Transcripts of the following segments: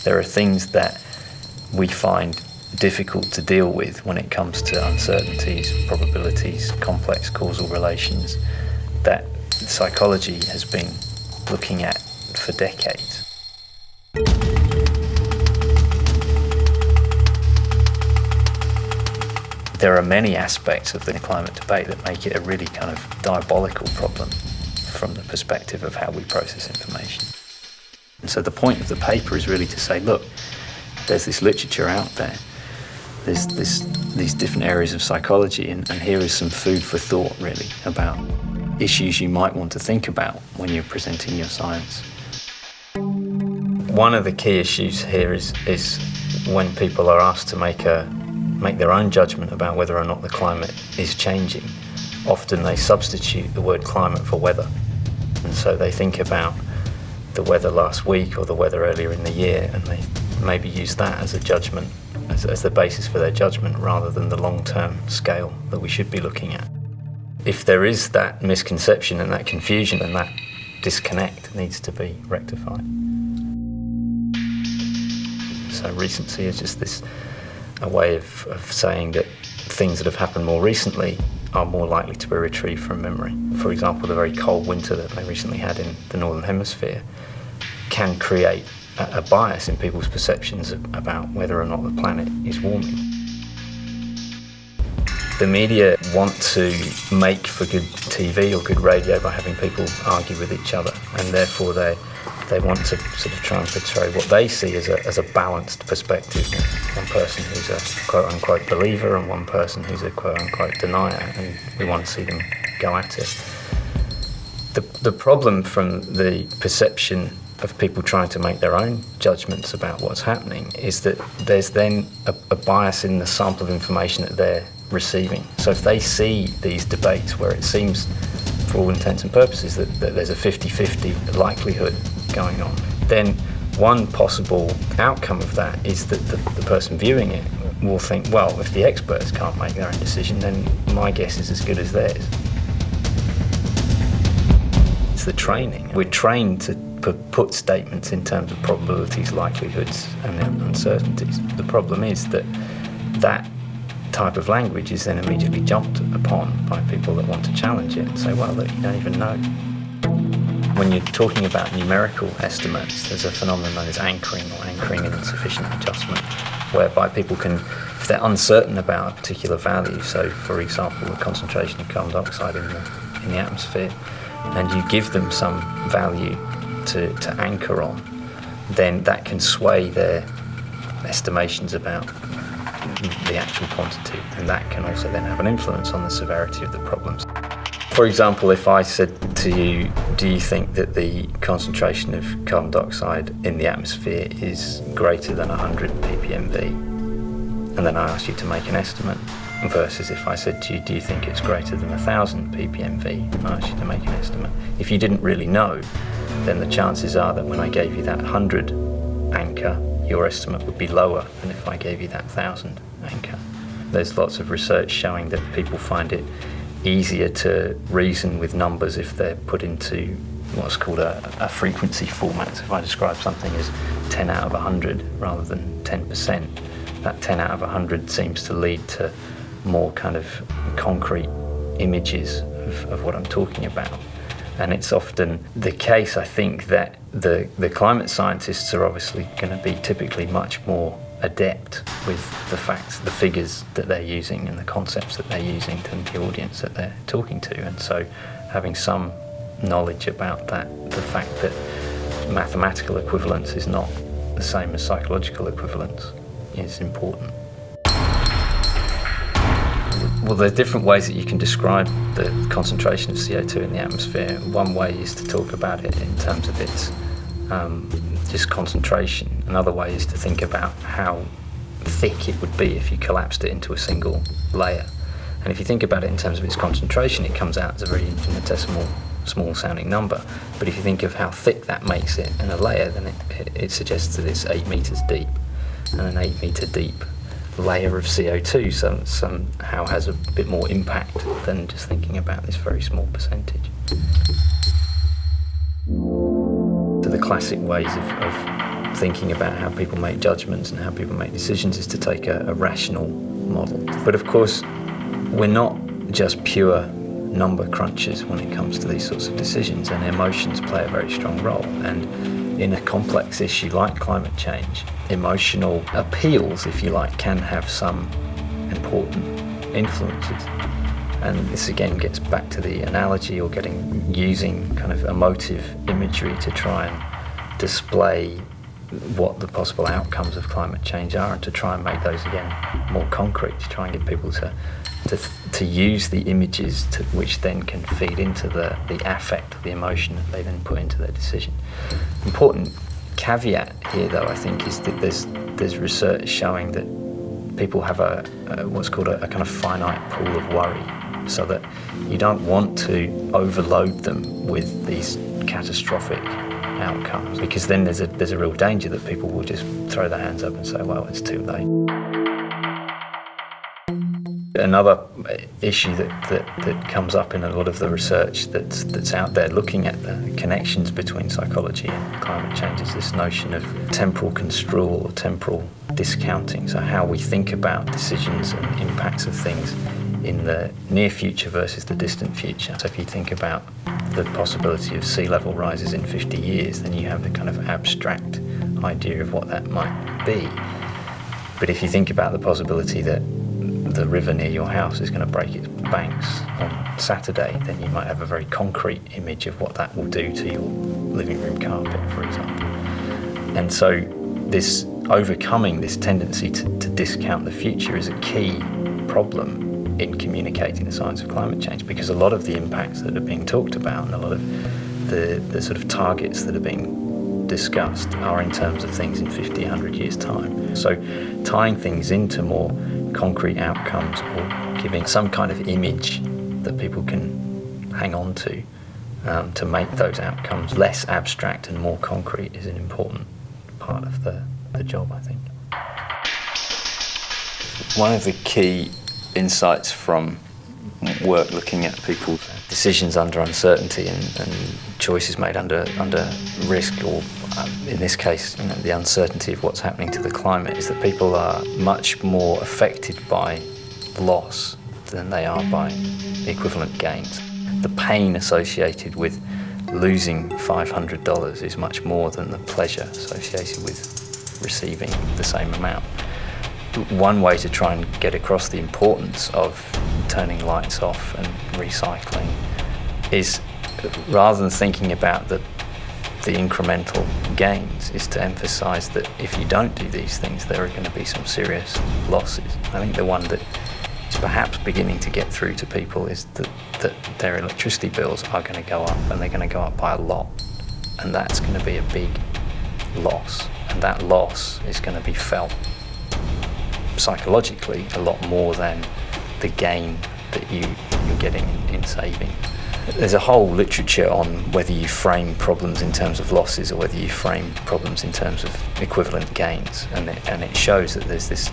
There are things that we find difficult to deal with when it comes to uncertainties, probabilities, complex causal relations that psychology has been looking at for decades. There are many aspects of the climate debate that make it a really kind of diabolical problem from the perspective of how we process information. And so the point of the paper is really to say, look, there's this literature out there, there's these different areas of psychology, and here is some food for thought, really, about issues you might want to think about when you're presenting your science. One of the key issues here is when people are asked to make their own judgment about whether or not the climate is changing. Often they substitute the word climate for weather. And so they think about the weather last week or the weather earlier in the year, and they maybe use that as a judgment, as the basis for their judgment, rather than the long-term scale that we should be looking at. If there is that misconception and that confusion, and that disconnect needs to be rectified. So recency is just a way of saying that things that have happened more recently are more likely to be retrieved from memory. For example, the very cold winter that they recently had in the Northern Hemisphere can create a bias in people's perceptions about whether or not the planet is warming. The media want to make for good TV or good radio by having people argue with each other, and therefore they want to sort of try and portray what they see as a balanced perspective. One person who's a quote-unquote believer and one person who's a quote-unquote denier, and we want to see them go at it. The problem from the perception of people trying to make their own judgments about what's happening is that there's then a bias in the sample of information that they're receiving. So if they see these debates where it seems, for all intents and purposes, that there's a 50-50 likelihood going on, then one possible outcome of that is that the person viewing it will think, well, if the experts can't make their own decision, then my guess is as good as theirs. It's the training. We're trained to put statements in terms of probabilities, likelihoods, and uncertainties. The problem is that type of language is then immediately jumped upon by people that want to challenge it and say, well, look, you don't even know. When you're talking about numerical estimates, there's a phenomenon known as anchoring or anchoring and insufficient adjustment, whereby people can, if they're uncertain about a particular value, so for example, the concentration of carbon dioxide in the atmosphere, and you give them some value to anchor on, then that can sway their estimations about the actual quantity, and that can also then have an influence on the severity of the problems. For example, if I said to you, do you think that the concentration of carbon dioxide in the atmosphere is greater than 100 ppmv? And then I asked you to make an estimate, versus if I said to you, do you think it's greater than 1,000 ppmv? And I asked you to make an estimate. If you didn't really know, then the chances are that when I gave you that 100 anchor, your estimate would be lower than if I gave you that 1,000 anchor. There's lots of research showing that people find it easier to reason with numbers if they're put into what's called a frequency format. So if I describe something as 10 out of 100 rather than 10%, that 10 out of 100 seems to lead to more kind of concrete images of what I'm talking about. And it's often the case, I think, that the climate scientists are obviously going to be typically much more adept with the facts, the figures that they're using and the concepts that they're using than the audience that they're talking to. And so having some knowledge about that, the fact that mathematical equivalence is not the same as psychological equivalence, is important. Well, there are different ways that you can describe the concentration of CO2 in the atmosphere. One way is to talk about it in terms of its just concentration. Another way is to think about how thick it would be if you collapsed it into a single layer. And if you think about it in terms of its concentration, it comes out as a very infinitesimal, small-sounding number. But if you think of how thick that makes it in a layer, then it suggests that it's 8 meters deep. And an 8 meter deep layer of CO2 somehow has a bit more impact than just thinking about this very small percentage. So the classic ways of thinking about how people make judgments and how people make decisions is to take a rational model. But of course, we're not just pure number crunchers when it comes to these sorts of decisions, and emotions play a very strong role. And in a complex issue like climate change, emotional appeals, if you like, can have some important influences. And this again gets back to the analogy or using kind of emotive imagery to try and display what the possible outcomes of climate change are, and to try and make those again more concrete, to try and get people to use the images which then can feed into the affect, the emotion that they then put into their decision. Important caveat here, though, I think, is that there's research showing that people have a what's called a kind of finite pool of worry, so that you don't want to overload them with these catastrophic outcomes, because then there's a real danger that people will just throw their hands up and say, well, it's too late. Another issue that comes up in a lot of the research that's out there looking at the connections between psychology and climate change is this notion of temporal construal or temporal discounting. So how we think about decisions and impacts of things in the near future versus the distant future. So if you think about the possibility of sea level rises in 50 years, then you have the kind of abstract idea of what that might be. But if you think about the possibility that the river near your house is going to break its banks on Saturday, then you might have a very concrete image of what that will do to your living room carpet, for example. And so this overcoming this tendency to discount the future is a key problem in communicating the science of climate change, because a lot of the impacts that are being talked about and a lot of the sort of targets that are being discussed are in terms of things in 50, 100 years' time. So tying things into more concrete outcomes or giving some kind of image that people can hang on to make those outcomes less abstract and more concrete is an important part of the job, I think. One of the key insights from work looking at people's decisions under uncertainty and choices made under risk, or in this case, the uncertainty of what's happening to the climate, is that people are much more affected by loss than they are by the equivalent gains. The pain associated with losing $500 is much more than the pleasure associated with receiving the same amount. One way to try and get across the importance of turning lights off and recycling is, rather than thinking about the incremental gains, is to emphasise that if you don't do these things, there are going to be some serious losses. I think the one that is perhaps beginning to get through to people is that their electricity bills are going to go up, and they're going to go up by a lot, and that's going to be a big loss, and that loss is going to be felt psychologically a lot more than the gain that you're getting in saving. There's a whole literature on whether you frame problems in terms of losses or whether you frame problems in terms of equivalent gains, and it shows that there's this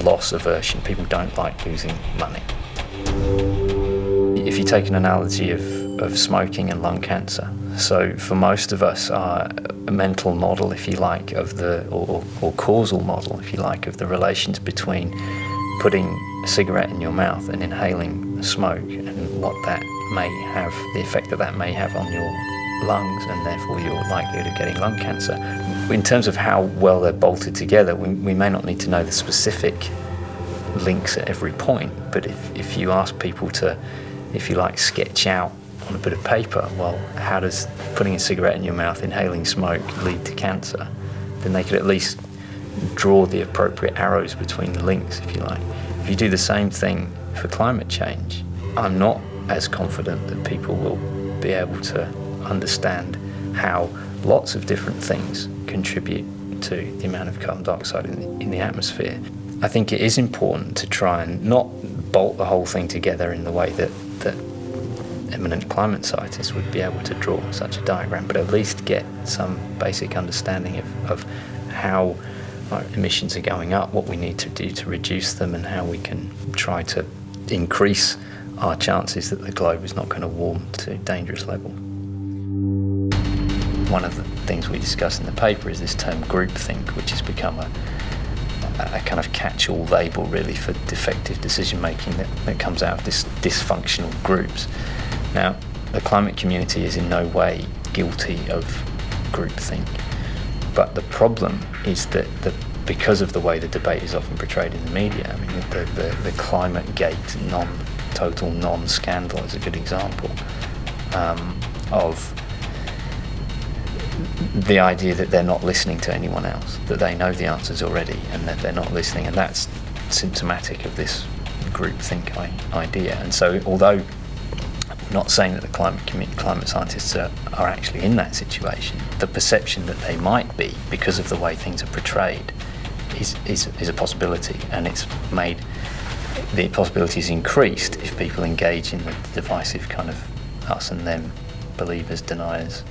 loss aversion. People don't like losing money. If you take an analogy of smoking and lung cancer, so for most of us, our mental model, if you like, of or causal model, if you like, of the relations between putting a cigarette in your mouth and inhaling the smoke, and what that may have, the effect that may have on your lungs, and therefore your likelihood of getting lung cancer. In terms of how well they're bolted together, we may not need to know the specific links at every point, but if you ask people to, if you like, sketch out on a bit of paper, well, how does putting a cigarette in your mouth, inhaling smoke, lead to cancer? Then they could at least draw the appropriate arrows between the links, if you like. If you do the same thing for climate change, I'm not as confident that people will be able to understand how lots of different things contribute to the amount of carbon dioxide in the atmosphere. I think it is important to try and not bolt the whole thing together in the way that eminent climate scientists would be able to draw such a diagram, but at least get some basic understanding of how our emissions are going up, what we need to do to reduce them, and how we can try to increase our chances that the globe is not going to warm to dangerous levels. One of the things we discuss in the paper is this term groupthink, which has become a kind of catch-all label really for defective decision-making that comes out of this dysfunctional groups. Now, the climate community is in no way guilty of groupthink, but the problem is that because of the way the debate is often portrayed in the media, I mean, the climate gate total non-scandal is a good example of the idea that they're not listening to anyone else, that they know the answers already and that they're not listening, and that's symptomatic of this groupthink idea. And so, although I'm not saying that the climate scientists are actually in that situation, the perception that they might be because of the way things are portrayed is a possibility, and the possibility is increased if people engage in the divisive kind of us and them, believers, deniers.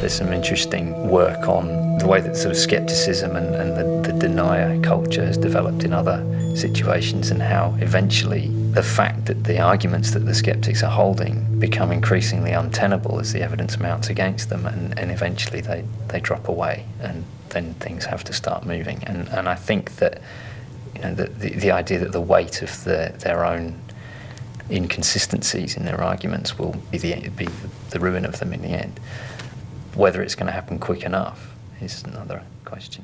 There's some interesting work on the way that sort of skepticism and the denier culture has developed in other situations, and how eventually the fact that the arguments that the skeptics are holding become increasingly untenable as the evidence mounts against them, and eventually they drop away, and then things have to start moving. And I think that, you know, the idea that the weight of their own inconsistencies in their arguments will be the ruin of them in the end. Whether it's going to happen quick enough is another question.